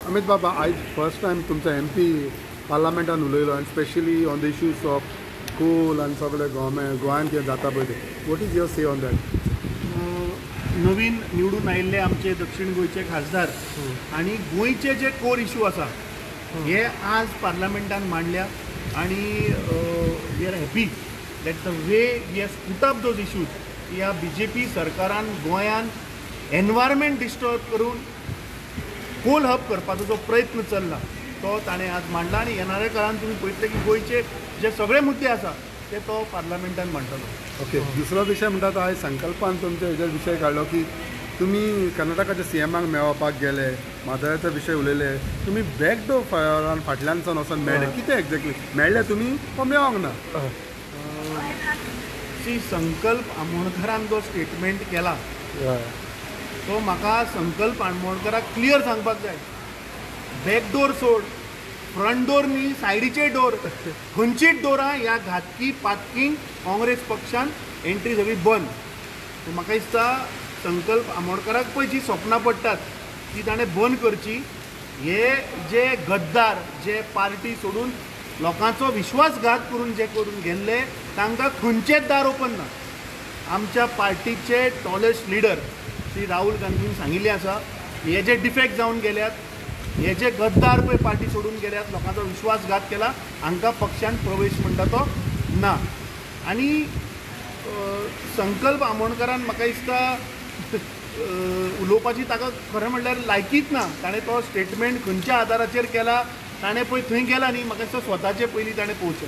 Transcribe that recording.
अमित बाबा, आज first time तुमचा MP पार्लमेंटान उलयलो आनी specially on the issues of coal आनी सगळे गोंयांत कितें जाता पळय तें. What is your say on that? नवीन निवडून आयिल्ले आमचे दक्षिण गोंयचे खासदार आणि गोंयचे जे कोर इश्यू आसा हे आज पार्लमेंटान मांडल्या आणि we are happy that the way we have put up those issues ह्या BJP सरकारान गोंयान एनवायरमेंट डिस्टर्ब करून कोल हब करपाचो जो प्रयत्न चल्ला तो ताणें आज मांडला आणि येणाऱ्या काळात तुम्ही पळयतले की गोंयचे जे सगळे मुद्दे आसा ते तो पार्लमेंटान मांडटलो. ओके, दुसरो विशय म्हणटा तो आयज संकल्पान तुमचे हेजेर विशय काडलो की तुमी कर्नाटकाच्या CMाक मेळोवपाक गेले, माथेराचो विशय उलयले, तुमी बॅकडोर फायरान फाटल्यानसून वचून मेळ्ळे. कितें एक्झॅक्टली मेळ्ळे तुमी तो मेळोंक ना? सी संकल्प आमोणकरान जो स्टेटमेंट केला तो म्हाका संकल्प आमोणकराक क्लियर सांगपाक जाय. बॅकडोर सोड, फ्रंट डोर न्ही, सायडीचे डोर, खंयचीच डोरां ह्या घातकी पातकींक काँग्रेस पक्षान एंट्री सगळी बंद. म्हाका दिसता संकल्प आमोणकराक पळय जी स्वप्नां पडटात ती ताणें बंद करची. हे जे गद्दार जे पार्टी सोडून लोकांचो विश्वासघात करून जे करून गेल्ले तांकां खंयचेच दार ओपन ना. आमच्या पार्टीचे tallest leader Shri Rahul Gandhian सांगिल्लें आसा हे जे डिफेक्ट जावन गेल्यात, हे जे गद्दार पळय पार्टी सोडून गेल्यात, लोकांचो विश्वासघात केला, हांकां पक्षान प्रवेश म्हणटा तो ना. आनी संकल्प आमोणकरान म्हाका दिसता उलोवपाची ताका खरें म्हणल्यार लायकीच ना. ताणें तो स्टेटमेंट खंयच्या आदाराचेर केला, ताणें पळय थंय गेला न्ही, म्हाका दिसता स्वताचे पयलीं ताणें पोवचें.